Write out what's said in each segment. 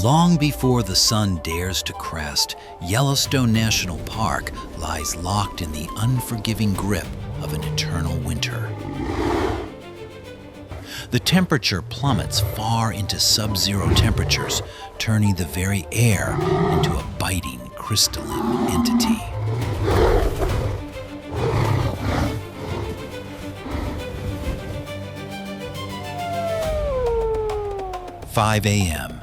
Long before the sun dares to crest, Yellowstone National Park lies locked in the unforgiving grip of an eternal winter. The temperature plummets far into sub-zero temperatures, turning the very air into a biting, crystalline entity. "5 a.m.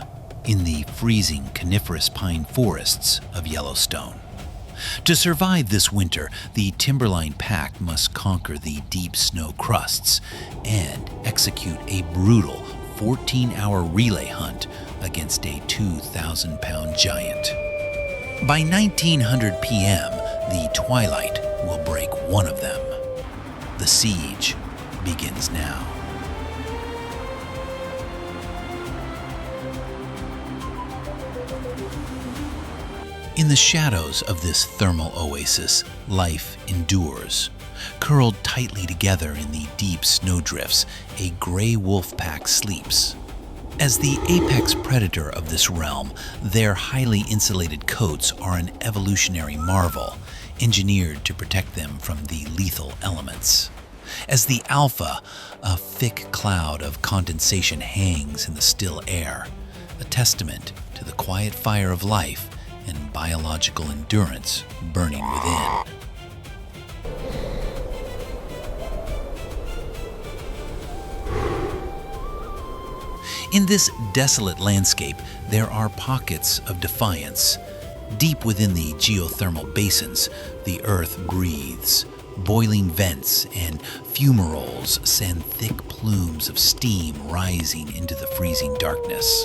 in the freezing coniferous pine forests of Yellowstone. To survive this winter, the timberline pack must conquer the deep snow crusts and execute a brutal 14-hour relay hunt against a 2,000-pound giant. By 1900 p.m., the Twilight will break one of them. The siege begins now. In the shadows of this thermal oasis, life endures. Curled tightly together in the deep snowdrifts, a gray wolf pack sleeps. As the apex predator of this realm, their highly insulated coats are an evolutionary marvel, engineered to protect them from the lethal elements. As the alpha, a thick cloud of condensation hangs in the still air, a testament to the quiet fire of life and biological endurance burning within. In this desolate landscape, there are pockets of defiance. Deep within the geothermal basins, the earth breathes. Boiling vents and fumaroles send thick plumes of steam rising into the freezing darkness.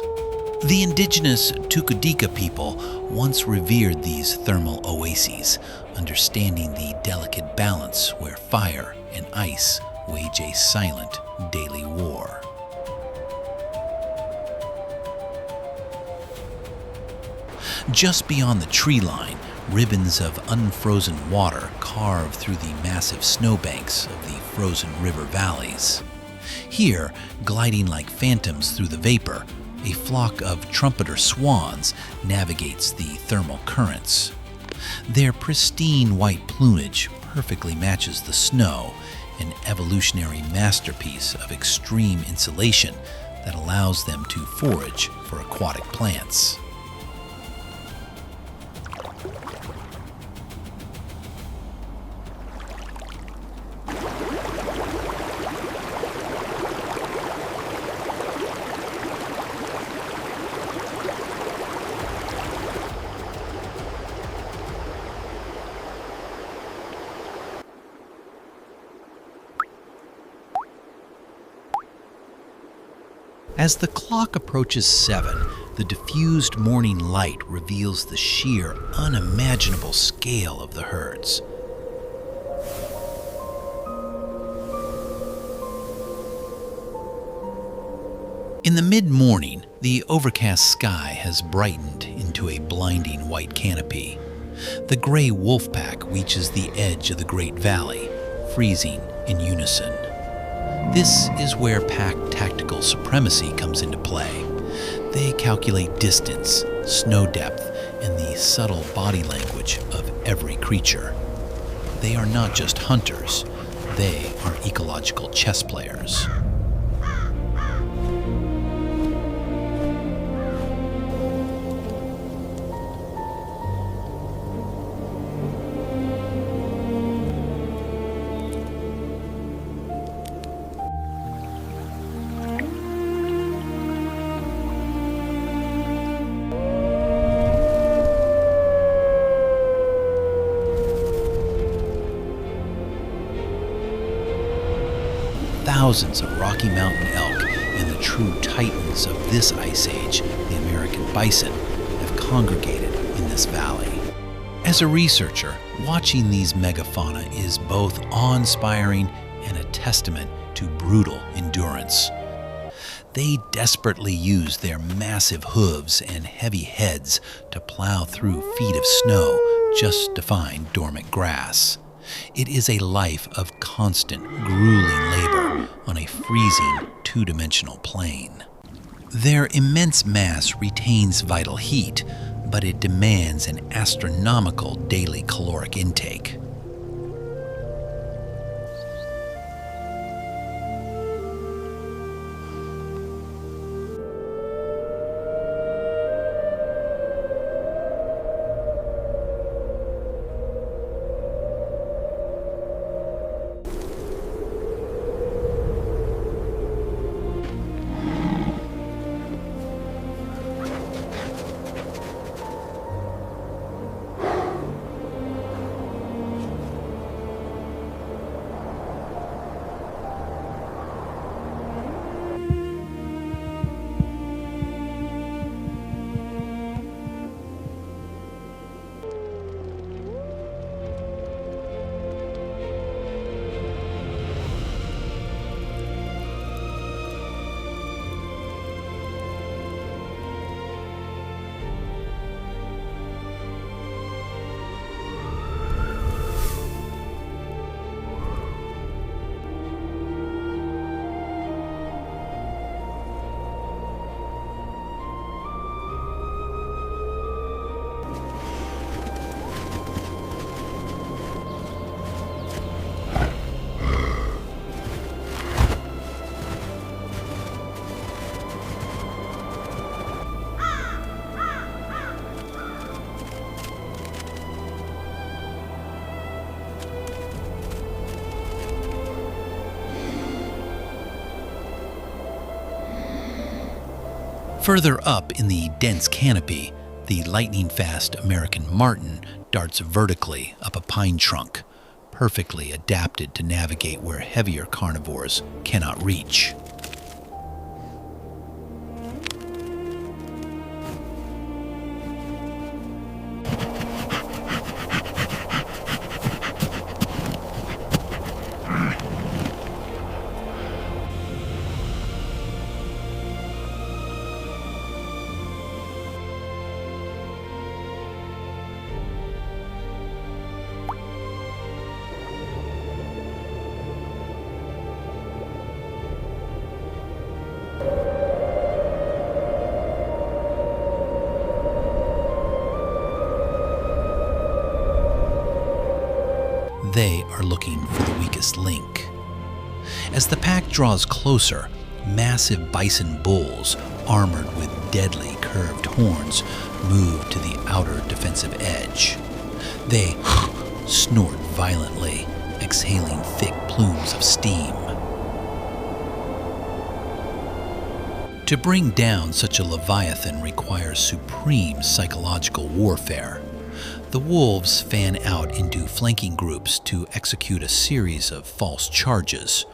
The indigenous Tukudika people once revered these thermal oases, understanding the delicate balance where fire and ice wage a silent daily war. Just beyond the tree line, ribbons of unfrozen water carve through the massive snowbanks of the frozen river valleys. Here, gliding like phantoms through the vapor, a flock of trumpeter swans navigates the thermal currents. Their pristine white plumage perfectly matches the snow, an evolutionary masterpiece of extreme insulation that allows them to forage for aquatic plants. As the clock approaches 7, the diffused morning light reveals the sheer, unimaginable scale of the herds. In the mid-morning, the overcast sky has brightened into a blinding white canopy. The gray wolf pack reaches the edge of the Great Valley, freezing in unison. This is where pack tactical supremacy comes into play. They calculate distance, snow depth, and the subtle body language of every creature. They are not just hunters, they are ecological chess players. Thousands of Rocky Mountain elk and the true titans of this ice age, the American bison, have congregated in this valley. As a researcher, watching these megafauna is both awe-inspiring and a testament to brutal endurance. They desperately use their massive hooves and heavy heads to plow through feet of snow just to find dormant grass. It is a life of constant, grueling labor on a freezing, two-dimensional plane. Their immense mass retains vital heat, but it demands an astronomical daily caloric intake. Further up in the dense canopy, the lightning-fast American marten darts vertically up a pine trunk, perfectly adapted to navigate where heavier carnivores cannot reach. They are looking for the weakest link. As the pack draws closer, massive bison bulls, armored with deadly curved horns, move to the outer defensive edge. They snort violently, exhaling thick plumes of steam. To bring down such a leviathan requires supreme psychological warfare. The wolves fan out into flanking groups to execute a series of false charges.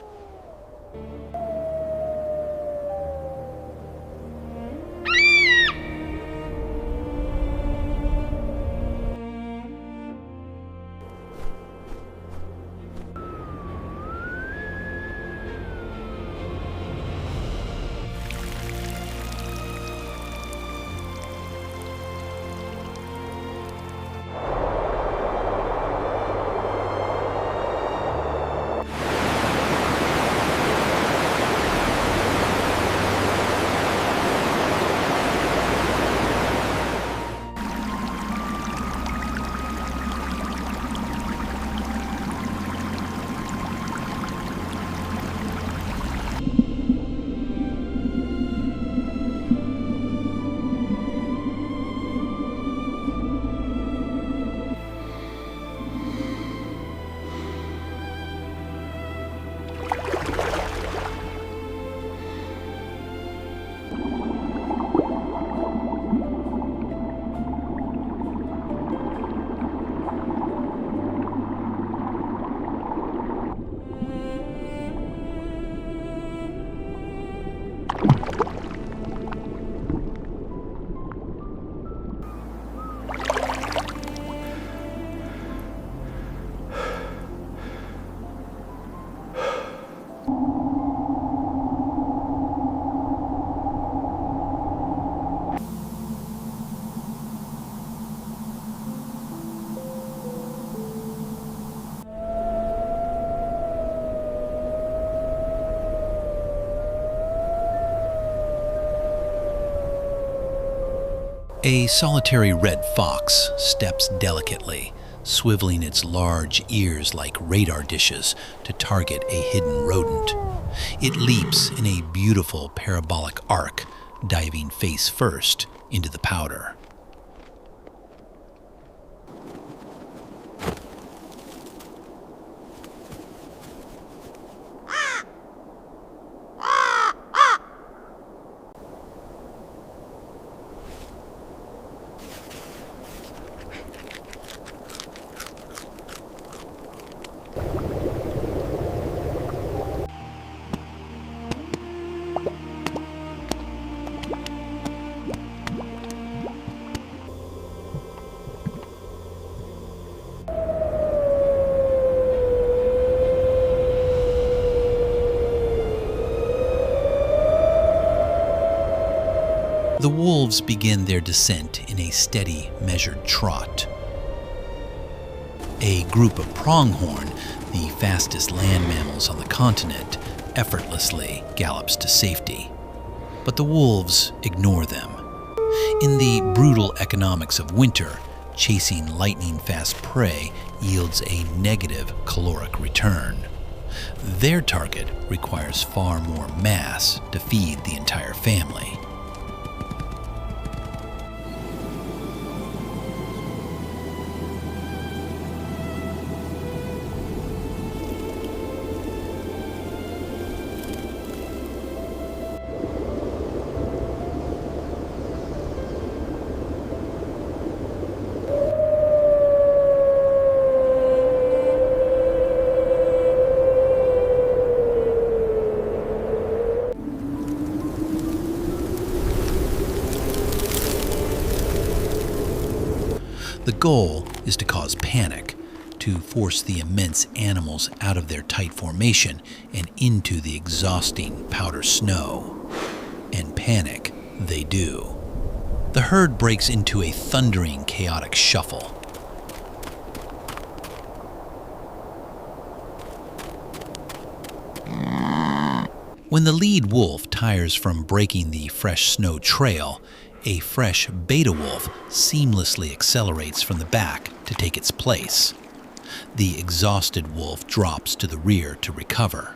A solitary red fox steps delicately, swiveling its large ears like radar dishes to target a hidden rodent. It leaps in a beautiful parabolic arc, diving face first into the powder. The wolves begin their descent in a steady, measured trot. A group of pronghorn, the fastest land mammals on the continent, effortlessly gallops to safety. But the wolves ignore them. In the brutal economics of winter, chasing lightning-fast prey yields a negative caloric return. Their target requires far more mass to feed the entire family. The goal is to cause panic, to force the immense animals out of their tight formation and into the exhausting powder snow. And panic they do. The herd breaks into a thundering, chaotic shuffle. When the lead wolf tires from breaking the fresh snow trail, a fresh beta wolf seamlessly accelerates from the back to take its place. The exhausted wolf drops to the rear to recover.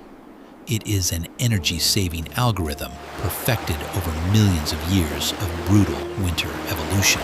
It is an energy-saving algorithm perfected over millions of years of brutal winter evolution.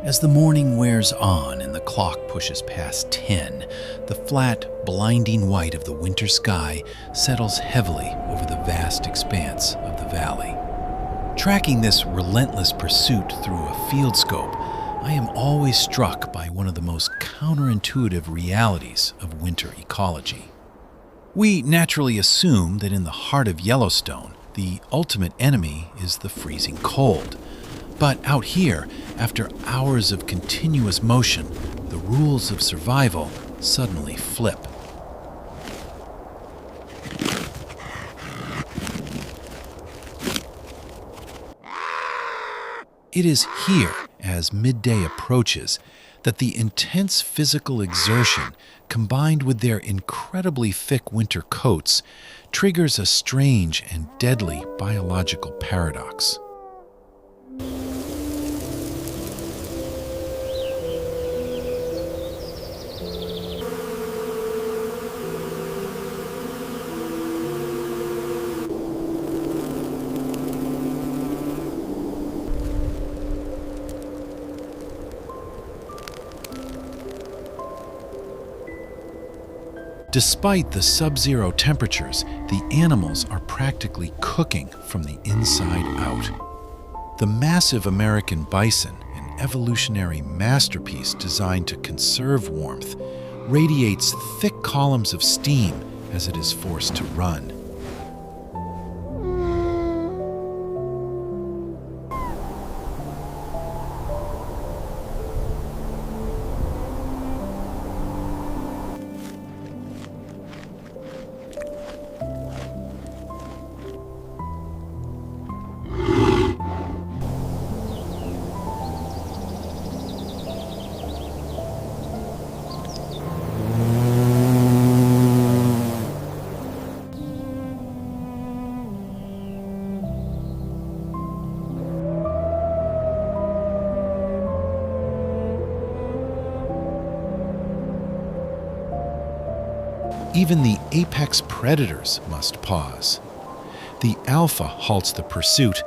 As the morning wears on and the clock pushes past 10, the flat, blinding white of the winter sky settles heavily over the vast expanse of the valley. Tracking this relentless pursuit through a field scope, I am always struck by one of the most counterintuitive realities of winter ecology. We naturally assume that in the heart of Yellowstone, the ultimate enemy is the freezing cold. But out here, after hours of continuous motion, the rules of survival suddenly flip. It is here, as midday approaches, that the intense physical exertion, combined with their incredibly thick winter coats, triggers a strange and deadly biological paradox. Despite the sub-zero temperatures, the animals are practically cooking from the inside out. The massive American bison, an evolutionary masterpiece designed to conserve warmth, radiates thick columns of steam as it is forced to run. Even the apex predators must pause. The alpha halts the pursuit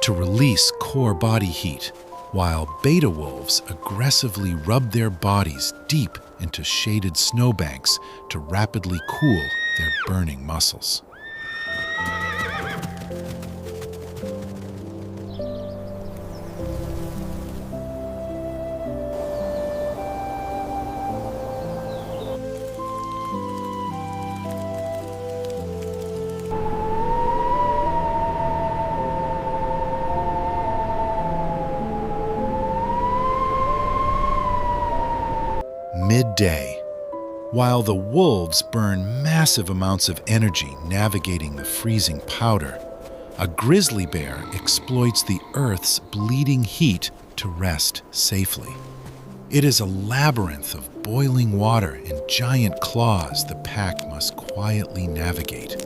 to release core body heat, while beta wolves aggressively rub their bodies deep into shaded snowbanks to rapidly cool their burning muscles. Midday. While the wolves burn massive amounts of energy navigating the freezing powder, a grizzly bear exploits the Earth's bleeding heat to rest safely. It is a labyrinth of boiling water and giant claws the pack must quietly navigate.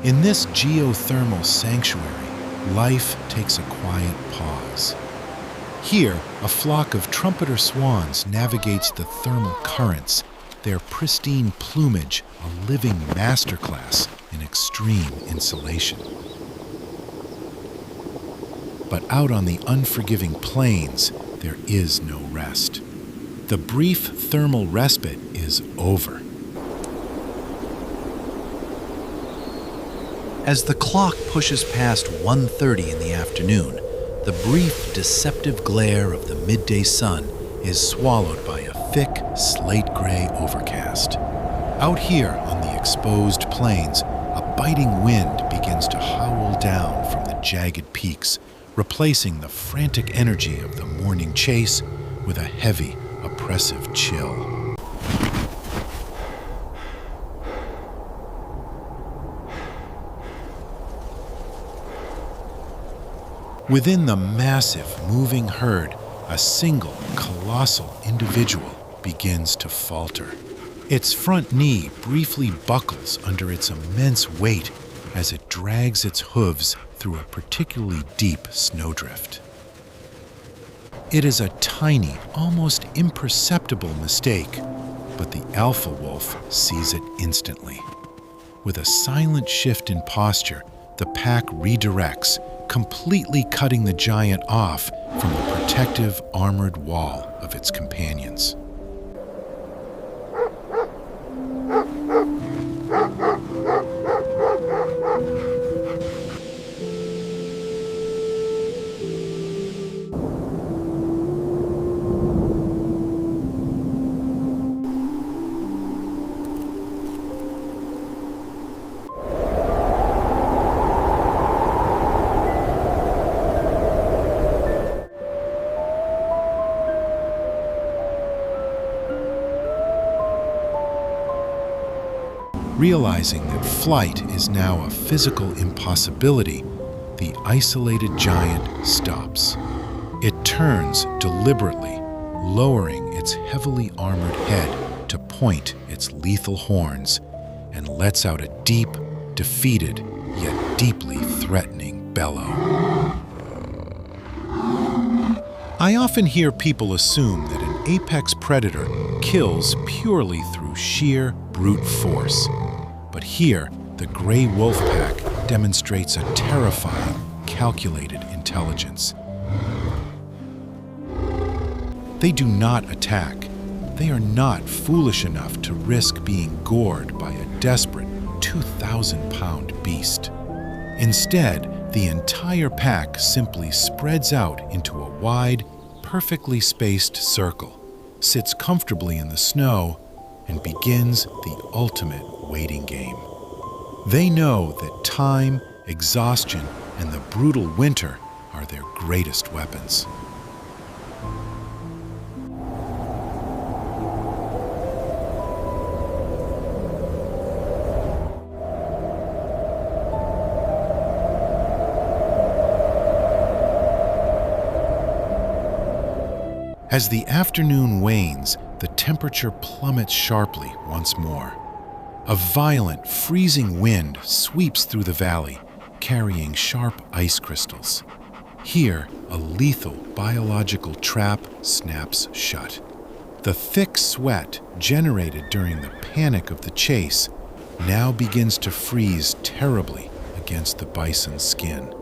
In this geothermal sanctuary, life takes a quiet pause. Here, a flock of trumpeter swans navigates the thermal currents, their pristine plumage a living masterclass in extreme insulation. But out on the unforgiving plains, there is no rest. The brief thermal respite is over. As the clock pushes past 1:30 in the afternoon, the brief, deceptive glare of the midday sun is swallowed by a thick, slate-gray overcast. Out here on the exposed plains, a biting wind begins to howl down from the jagged peaks, replacing the frantic energy of the morning chase with a heavy, oppressive chill. Within the massive, moving herd, a single, colossal individual begins to falter. Its front knee briefly buckles under its immense weight as it drags its hooves through a particularly deep snowdrift. It is a tiny, almost imperceptible mistake, but the alpha wolf sees it instantly. With a silent shift in posture, the pack redirects, completely cutting the giant off from the protective armored wall of its companions. Realizing that flight is now a physical impossibility, the isolated giant stops. It turns deliberately, lowering its heavily armored head to point its lethal horns, and lets out a deep, defeated, yet deeply threatening bellow. I often hear people assume that an apex predator kills purely through sheer brute force. But here, the gray wolf pack demonstrates a terrifying, calculated intelligence. They do not attack. They are not foolish enough to risk being gored by a desperate 2,000-pound beast. Instead, the entire pack simply spreads out into a wide, perfectly spaced circle, sits comfortably in the snow, and begins the ultimate waiting game. They know that time, exhaustion, and the brutal winter are their greatest weapons. As the afternoon wanes, the temperature plummets sharply once more. A violent, freezing wind sweeps through the valley, carrying sharp ice crystals. Here, a lethal biological trap snaps shut. The thick sweat generated during the panic of the chase now begins to freeze terribly against the bison's skin.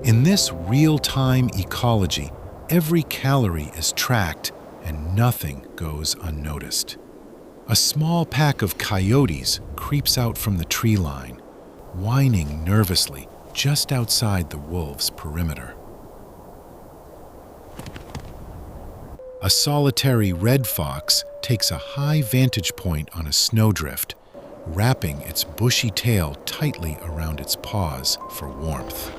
In this real-time ecology, every calorie is tracked and nothing goes unnoticed. A small pack of coyotes creeps out from the tree line, whining nervously just outside the wolves' perimeter. A solitary red fox takes a high vantage point on a snowdrift, wrapping its bushy tail tightly around its paws for warmth.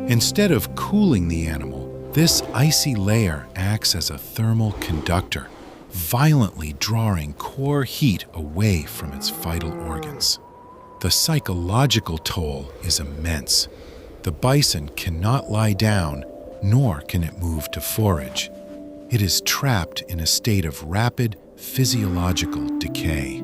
Instead of cooling the animal, this icy layer acts as a thermal conductor, violently drawing core heat away from its vital organs. The psychological toll is immense. The bison cannot lie down, nor can it move to forage. It is trapped in a state of rapid physiological decay.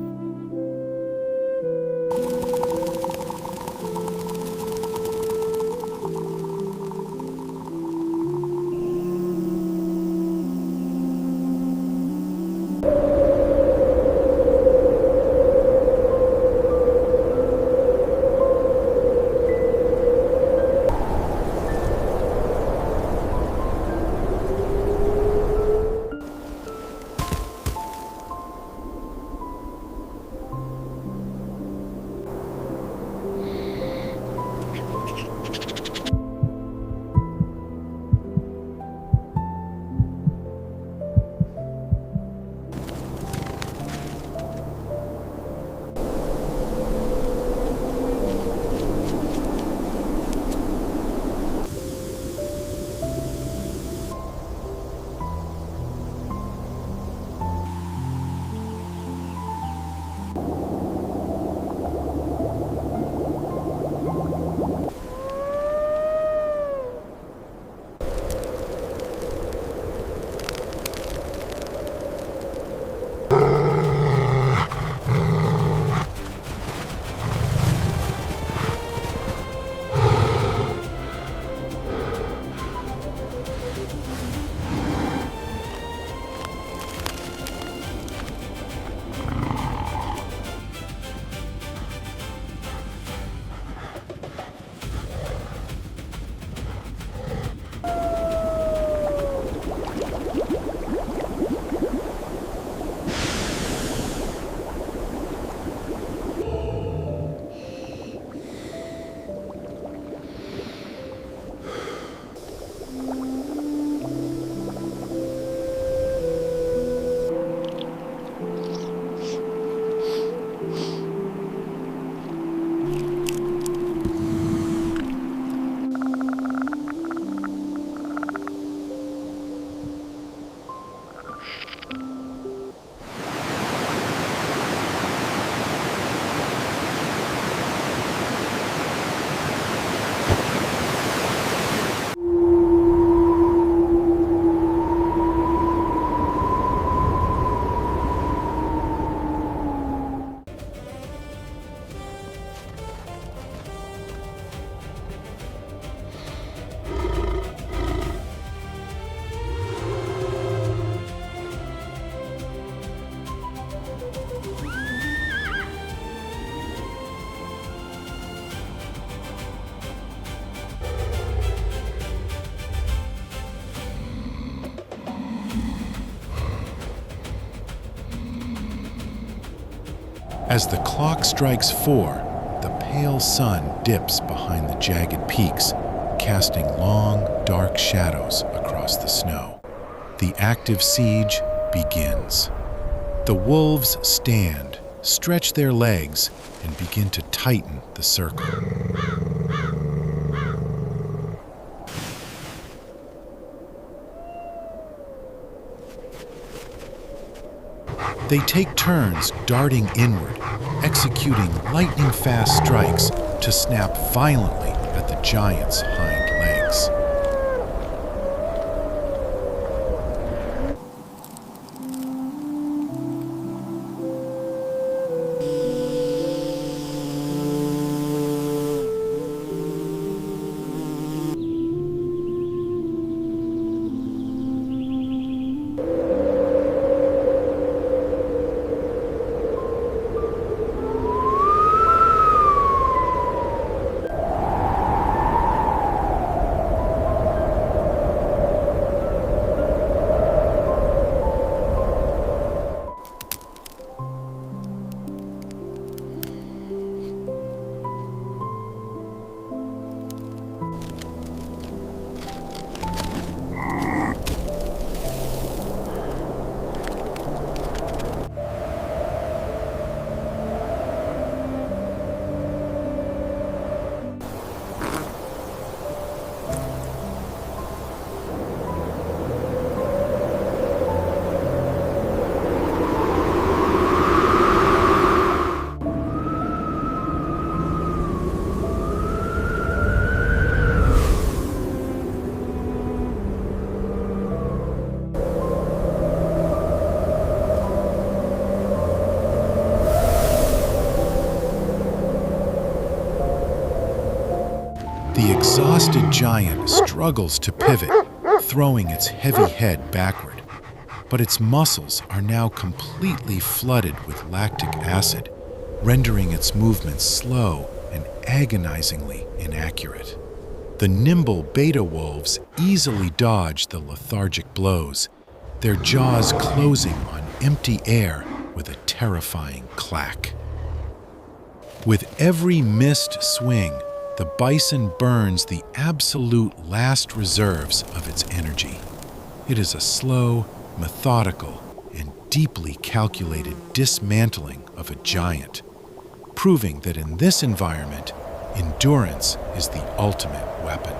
As the clock strikes 4, the pale sun dips behind the jagged peaks, casting long, dark shadows across the snow. The active siege begins. The wolves stand, stretch their legs, and begin to tighten the circle. They take turns darting inward, executing lightning-fast strikes to snap violently at the giant's hind legs. exhausted giant struggles to pivot, throwing its heavy head backward. But its muscles are now completely flooded with lactic acid, rendering its movements slow and agonizingly inaccurate. The nimble beta wolves easily dodge the lethargic blows, their jaws closing on empty air with a terrifying clack. With every missed swing, the bison burns the absolute last reserves of its energy. It is a slow, methodical, and deeply calculated dismantling of a giant, proving that in this environment, endurance is the ultimate weapon.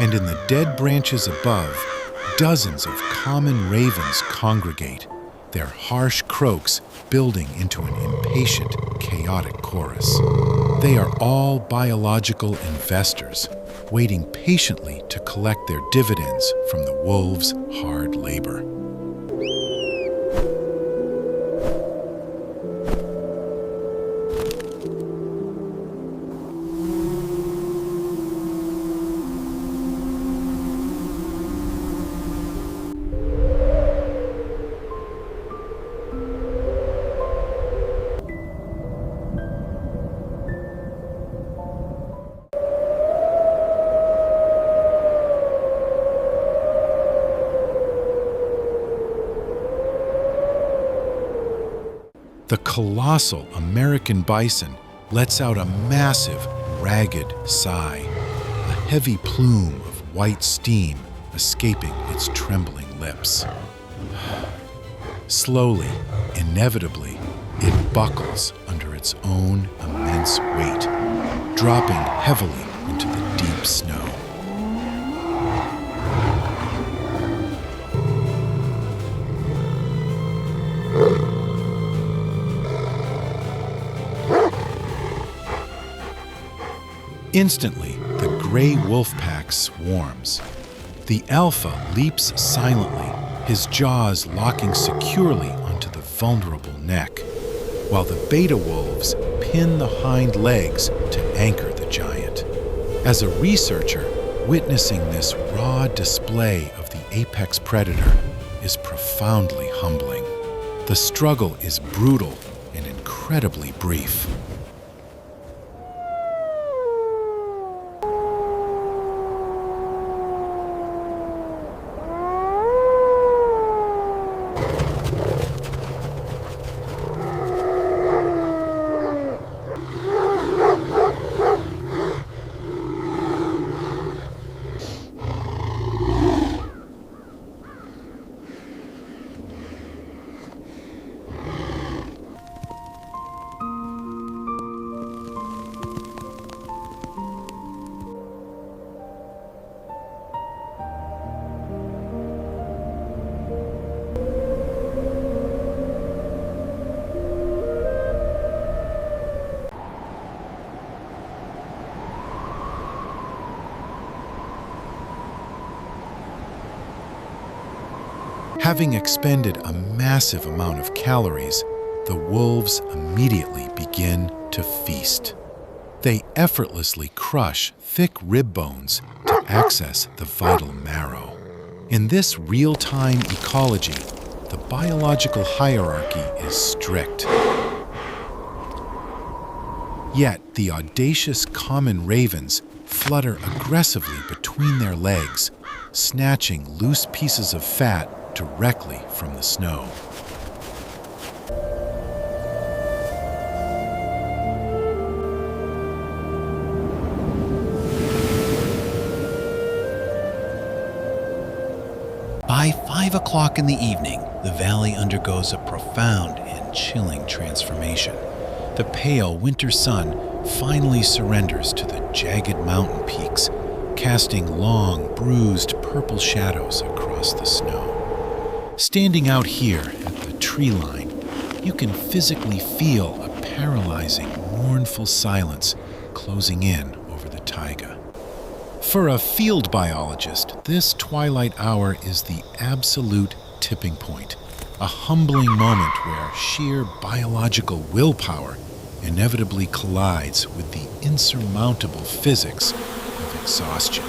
And in the dead branches above, dozens of common ravens congregate, their harsh croaks building into an impatient, chaotic chorus. They are all biological investors, waiting patiently to collect their dividends from the wolves' hard labor. The colossal American bison lets out a massive, ragged sigh, a heavy plume of white steam escaping its trembling lips. Slowly, inevitably, it buckles under its own immense weight, dropping heavily into the deep snow. Instantly, the gray wolf pack swarms. The alpha leaps silently, his jaws locking securely onto the vulnerable neck, while the beta wolves pin the hind legs to anchor the giant. As a researcher, witnessing this raw display of the apex predator is profoundly humbling. The struggle is brutal and incredibly brief. Having expended a massive amount of calories, the wolves immediately begin to feast. They effortlessly crush thick rib bones to access the vital marrow. In this real-time ecology, the biological hierarchy is strict. Yet the audacious common ravens flutter aggressively between their legs, snatching loose pieces of fat directly from the snow. By 5 o'clock in the evening, the valley undergoes a profound and chilling transformation. The pale winter sun finally surrenders to the jagged mountain peaks, casting long, bruised purple shadows across the snow. Standing out here at the tree line, you can physically feel a paralyzing, mournful silence closing in over the taiga. For a field biologist, this twilight hour is the absolute tipping point, a humbling moment where sheer biological willpower inevitably collides with the insurmountable physics of exhaustion.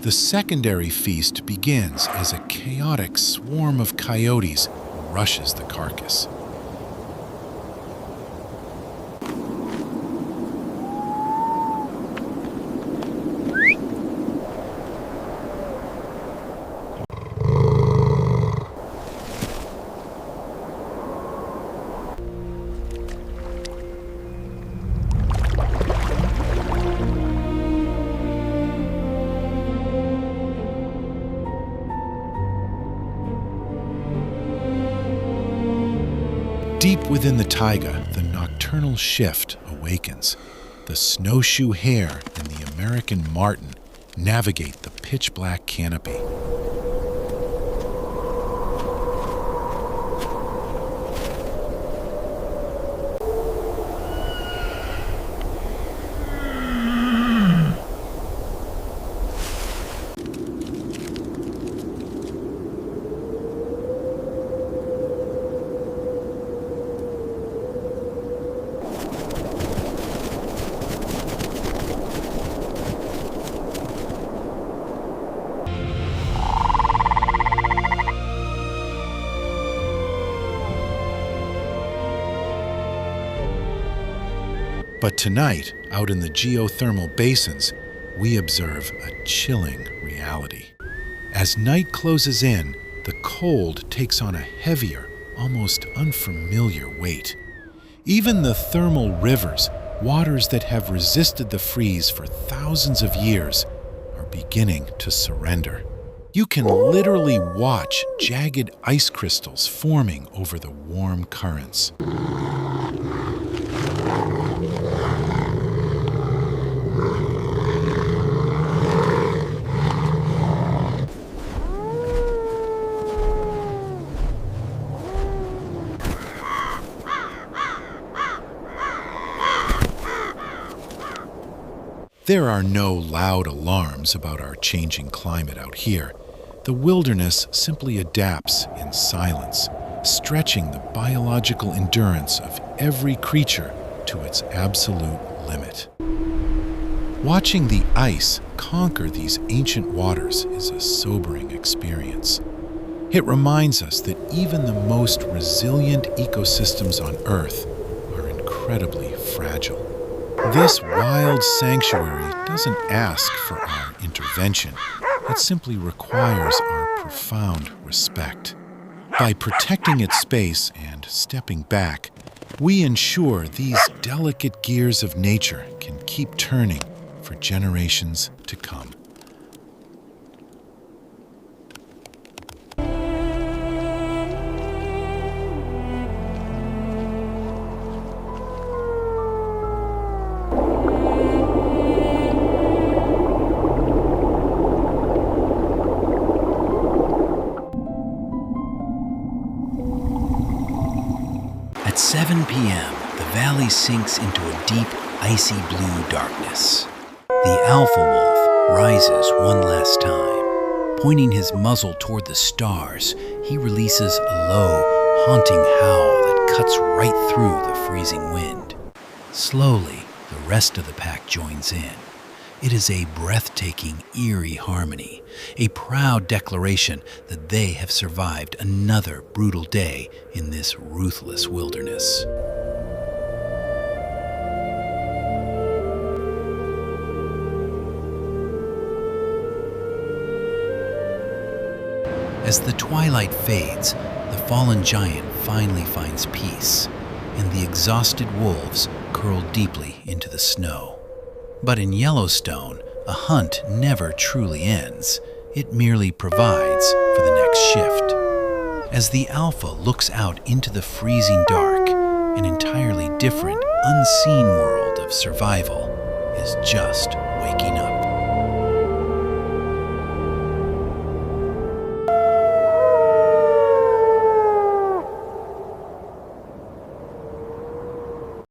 The secondary feast begins as a chaotic swarm of coyotes rushes the carcass. Deep within the taiga, the nocturnal shift awakens. The snowshoe hare and the American marten navigate the pitch-black canopy. But tonight, out in the geothermal basins, we observe a chilling reality. As night closes in, the cold takes on a heavier, almost unfamiliar weight. Even the thermal rivers, waters that have resisted the freeze for thousands of years, are beginning to surrender. You can literally watch jagged ice crystals forming over the warm currents. There are no loud alarms about our changing climate out here. The wilderness simply adapts in silence, stretching the biological endurance of every creature to its absolute limit. Watching the ice conquer these ancient waters is a sobering experience. It reminds us that even the most resilient ecosystems on Earth are incredibly fragile. This wild sanctuary doesn't ask for our intervention. It simply requires our profound respect. By protecting its space and stepping back, we ensure these delicate gears of nature can keep turning for generations to come. valley sinks into a deep, icy blue darkness. The alpha wolf rises one last time. Pointing his muzzle toward the stars, he releases a low, haunting howl that cuts right through the freezing wind. Slowly, the rest of the pack joins in. It is a breathtaking, eerie harmony, a proud declaration that they have survived another brutal day in this ruthless wilderness. As the twilight fades, the fallen giant finally finds peace, and the exhausted wolves curl deeply into the snow. But in Yellowstone, a hunt never truly ends. It merely provides for the next shift. As the alpha looks out into the freezing dark, an entirely different, unseen world of survival is just waking up.